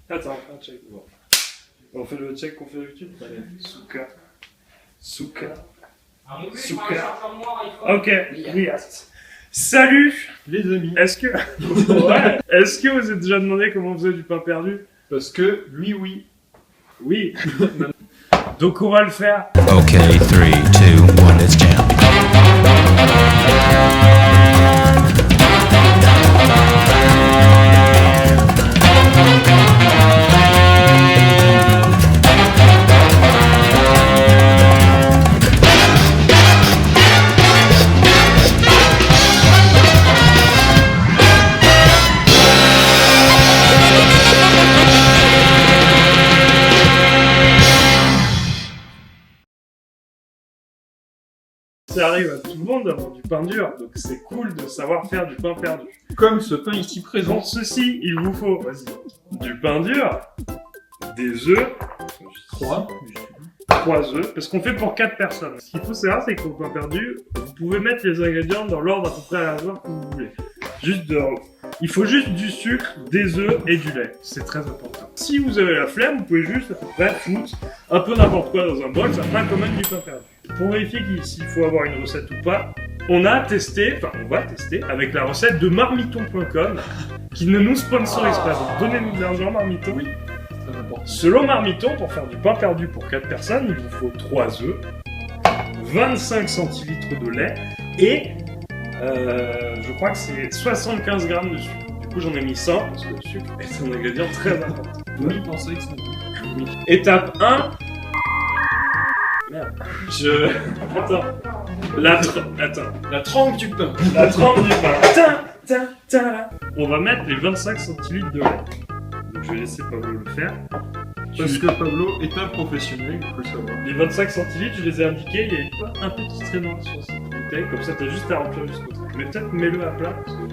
Attends, on check. Bon. On fait le check qu'on fait d'habitude. Allez, Souka. Souka. Souka. Ok, yes. Salut les amis. Est-ce que... ouais. Est-ce que vous êtes déjà demandé comment on faisait du pain perdu? Parce que lui, oui. Oui. Donc on va le faire. Ok, 3, 2, 1, let's jam. Ça arrive à tout le monde d'avoir du pain dur, donc c'est cool de savoir faire du pain perdu. Comme ce pain ici présent. Pour ceci, il vous faut du pain dur, des œufs, 3 œufs, parce qu'on fait pour 4 personnes. Ce qu'il faut savoir, c'est que pour le pain perdu, vous pouvez mettre les ingrédients dans l'ordre à peu près aléatoire que vous voulez. Il faut juste du sucre, des œufs et du lait. C'est très important. Si vous avez la flemme, vous pouvez juste à peu près foutre un peu n'importe quoi dans un bol, ça fera quand même du pain perdu. Pour vérifier s'il faut avoir une recette ou pas, on va tester avec la recette de marmiton.com qui ne nous sponsorise pas. Donc donnez-nous de l'argent, Marmiton. Oui, très important. Selon Marmiton, pour faire du pain perdu pour 4 personnes, il vous faut 3 œufs, 25 centilitres de lait et je crois que c'est 75 grammes de sucre. Du coup, j'en ai mis 100 parce que le sucre est un ingrédient très important. Oui, pensez que c'est bon. Oui. Étape 1. Merde. Attends. La trempe du pain. La trempe du pain. On va mettre les 25 centilitres de lait. Donc je vais laisser Pablo le faire. Parce que Pablo est un professionnel, il faut le savoir. Les 25 centilitres, je les ai indiqués, il y a un petit trait noir sur cette bouteille, comme ça t'as juste à remplir jusqu'au bout. Mais peut-être mets-le à plat. Parce que...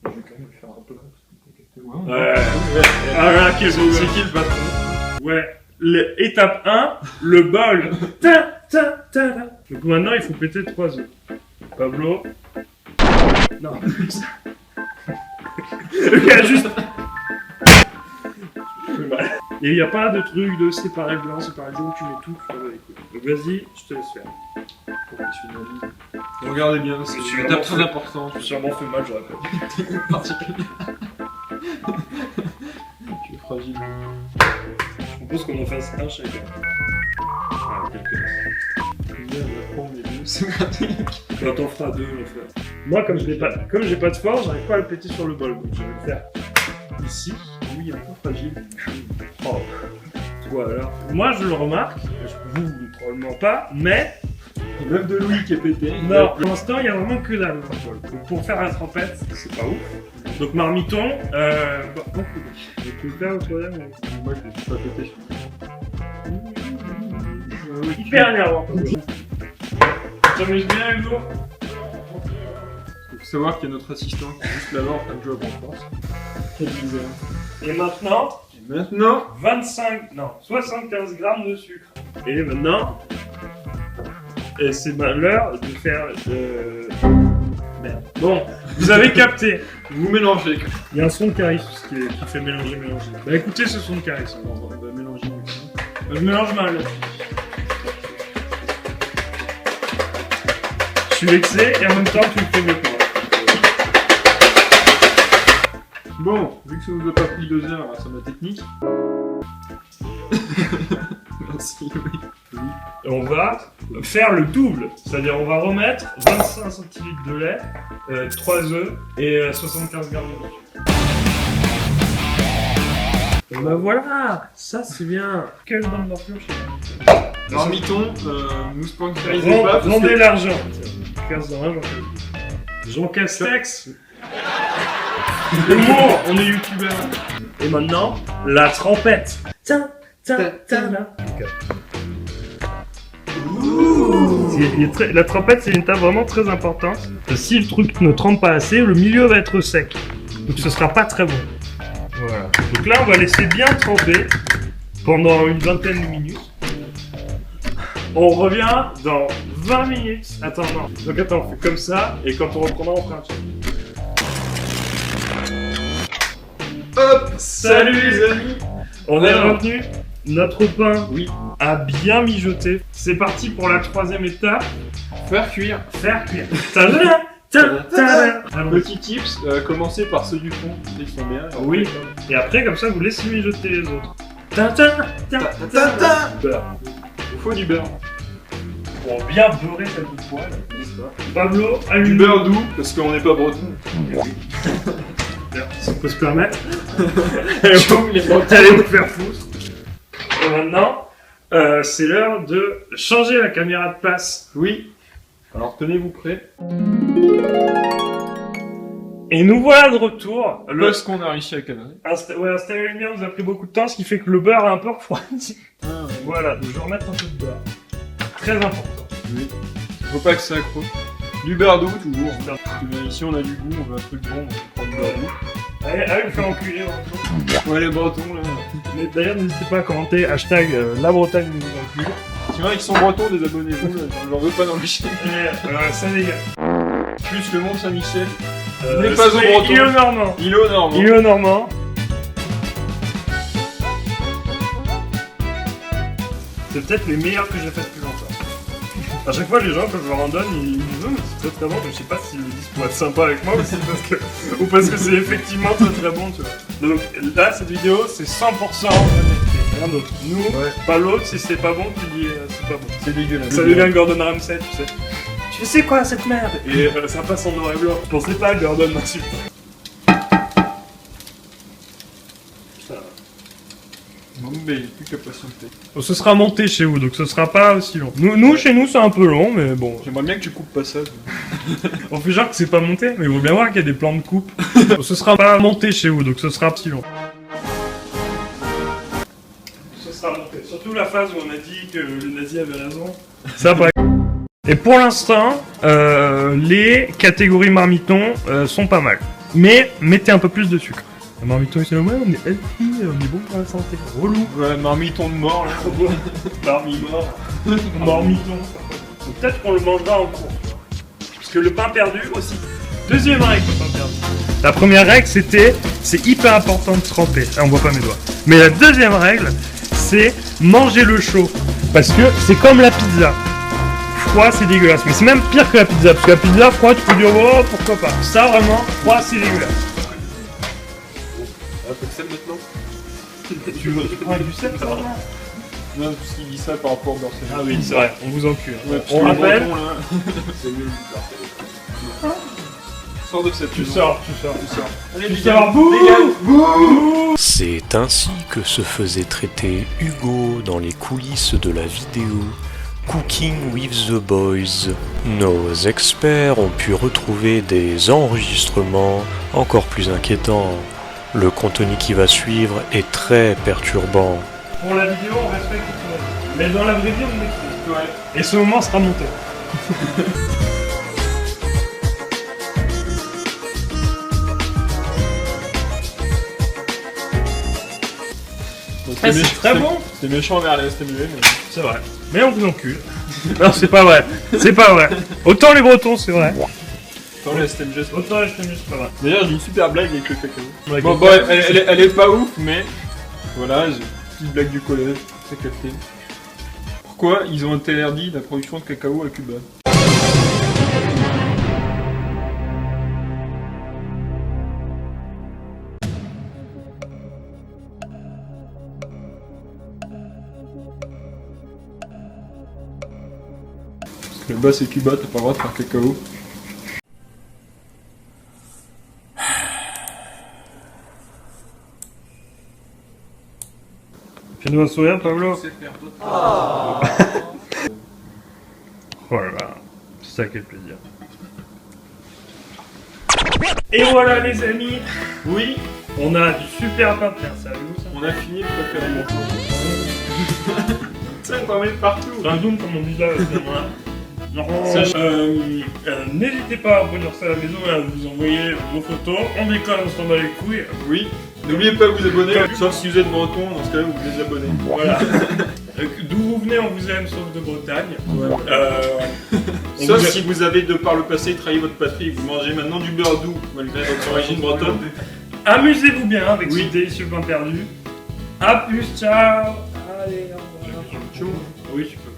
Je vais quand même faire un plat. Ouais. Ah là, c'est qui le patron? Ouais. Étape 1, le bol. Donc maintenant, il faut péter 3 œufs. Pablo. Non. Le gars juste. Et il n'y a pas de truc de séparer le blanc, séparer le jaune, tu mets tout. Donc vas-y, je te laisse faire. Professionnalisme. Regardez bien, c'est une étape très importante. J'ai sûrement fait mal, j'aurais pas dit. Particulier. Tu es fragile. Je propose qu'on en fasse un chacun. Ah, C'est pratique. quand on fera 2, on fera. Moi, comme j'ai pas de force, j'arrive pas à le péter sur le bol. Donc je vais le faire ici. Oui, il est un peu fragile. Oh. Toi alors. Moi, je le remarque. Vous, probablement pas. Mais. L'œuf de Louis qui est pété. Non, pour l'instant, il y a vraiment que dalle dans le bol. Donc pour faire la trempette, c'est pas ouf. Donc Marmiton, donc tu le faire au troisième. Moi, je l'ai pas pété. Hyper énervant. Ça met bien le dos. Il faut savoir qu'il y a notre assistant qui est juste là-bas en train de jouer en force. Quelle misère. Et maintenant, 75 grammes de sucre. Et maintenant, c'est l'heure de faire. Merde. Bon, vous avez capté. Vous mélangez. Il y a un son de Caris qui fait mélanger. Bah écoutez ce son de Caris. On va mélanger maintenant. Je mélange mal. Je suis vexé et en même temps tu le fais mieux que moi. Bon, vu que ça nous a pas pris 2 heures grâce à ma technique. Merci, oui. Et on va faire le double, c'est-à-dire on va remettre 25 centilitres de lait, 3 œufs et 75 grammes de sucre. Et bah voilà, ça c'est bien. Quelle bonne morceau chez moi. Marmiton, nous sponsorisez pas. Vendez l'argent. 15 dans un, Jean Castex. Humour, on est youtubeur. Et maintenant, la trompette. La trompette, c'est une étape vraiment très importante. Si le truc ne trempe pas assez, le milieu va être sec. Donc ce sera pas très bon. Voilà. Donc là, on va laisser bien tremper pendant une vingtaine de minutes. On revient dans 20 minutes. Attends, non. Donc attends, on fait comme ça, et quand on reprendra, on fera un check. Hop, salut les amis. On est revenu. Notre pain Oui, a bien mijoté. C'est parti pour la 3e étape. faire cuire. Faire cuire. Tadam, tadam. Allons. Petit tips, commencez par ceux du fond, ils sont bien. Oui. Et après, comme ça, vous laissez mijoter les autres. Beurre. Il faut du beurre. Pour bien beurrer cette bout de poêle, n'est-ce pas? Pablo, allume Du beurre doux, parce qu'on n'est pas breton. Si on peut se permettre. Allez vous faire foutre. Et maintenant, c'est l'heure de changer la caméra de passe. Oui. Alors tenez-vous prêts. Et nous voilà de retour. Parce qu'on a réussi à cadrer. Installer la lumière nous a pris beaucoup de temps, ce qui fait que le beurre a un peu refroidi. Voilà, donc je vais remettre un peu de beurre. Très important. Oui. Faut pas que ça accroche. Du beurre doux toujours. Ici on a du goût, on veut un truc bon, on prend du beurre doux. Allez, me faire enculer. Ouais les bretons là. Mais d'ailleurs, n'hésitez pas à commenter hashtag la Bretagne nous encule. Tiens, ils sont bretons, des abonnez-vous, là. J'en veux pas dans le chien. Ça dégage. Plus le Mont Saint-Michel. N'est pas au breton. Île Normand. Îlot normand. Île Normand. C'est peut-être les meilleurs que j'ai fait depuis longtemps. À chaque fois, les gens, quand je leur en donne, ils me disent « Non, mais c'est très très bon », mais je sais pas s'ils le disent pour être sympa avec moi ou parce que c'est effectivement très très bon, tu vois. Donc là, cette vidéo, c'est 100% rien d'autre. Nous, pas l'autre, si c'est pas bon, tu dis c'est pas bon. C'est dégueulasse. Ça devient Gordon Ramsay, tu sais. Tu sais quoi cette merde? Et ça passe en noir et blanc. Je pensais pas que Gordon m'insulte. Non, mais il n'y a plus qu'à patienter. Ce sera monté chez vous, donc ce sera pas aussi long. Nous chez nous, c'est un peu long, mais bon. J'aimerais bien que tu coupes pas ça. On fait genre que c'est pas monté, mais il faut bien voir qu'il y a des plans de coupe. Ce sera pas monté chez vous, donc ce sera petit long. Ce sera monté. Surtout la phase où on a dit que le nazi avait raison. Ça, par exemple. Et pour l'instant, les catégories marmitons sont pas mal. Mais mettez un peu plus de sucre. Le marmiton, il s'est dit, ouais, on est healthy, on est bon pour la santé. Relou. Ouais, marmiton de mort là. Marmi-mort. Marmiton. Donc peut-être qu'on le mangera en cours. Parce que le pain perdu aussi. Deuxième règle du pain perdu. La première règle, c'était, c'est hyper important de tremper. Ah, on voit pas mes doigts. Mais la deuxième règle, c'est manger le chaud. Parce que c'est comme la pizza. Froid, c'est dégueulasse. Mais c'est même pire que la pizza. Parce que la pizza, froid, tu peux dire, oh, pourquoi pas. Ça, vraiment, froid, c'est dégueulasse. Un peu de sel maintenant. Tu prends avec du sel, ça va? Non, parce qu'il dit ça par rapport au beurre salé. Ah oui, c'est vrai, on vous encule. Ouais, On rappelle. C'est mieux le beurre salé. Sors de cette Tu sors. Allez, Tu dégage. sors, bouh. C'est ainsi que se faisait traiter Hugo dans les coulisses de la vidéo Cooking with the Boys. Nos experts ont pu retrouver des enregistrements encore plus inquiétants. Le contenu qui va suivre est très perturbant. Pour la vidéo, on respecte tout le monde. Mais dans la vraie vie, on écrit. Ouais. Et ce moment sera monté. C'est très bon. C'était méchant vers la STMV, mais... C'est vrai. Mais on vous encule. Non, c'est pas vrai. C'est pas vrai. Autant les Bretons, c'est vrai. Attends, la STMG, c'est... Autant les STMG, c'est pas vrai. D'ailleurs, j'ai une super blague avec le cacao. Ouais, Bon, elle est pas ouf, mais... Voilà, j'ai une petite blague du collège, c'est capté. Pourquoi ils ont interdit la production de cacao à Cuba? Parce que là-bas c'est Cuba, t'as pas le droit de faire cacao. Fais-nous un sourire, Pablo. Voilà. C'est ça quel plaisir. Et voilà les amis. Oui, on a du super pain de terre, ça vous ça? On a fini de préparer mon tour. Ça, t'en mets partout. Un zoom comme on dit là, n'hésitez pas à reproduire ça à la maison et à vous envoyer vos photos. On décolle, on s'en bat les couilles. Oui. N'oubliez pas de vous abonner, sauf si vous êtes breton, dans ce cas-là vous vous désabonnez. Voilà. D'où vous venez, on vous aime, sauf de Bretagne. Ouais. On Sauf vous a- si vous avez de par le passé trahi votre patrie et que vous mangez maintenant du beurre doux malgré votre origine bretonne. Amusez-vous bien avec Oui. ce délicieux pain perdu. A plus, ciao. Allez, au revoir. Ciao. Oui, tu peux.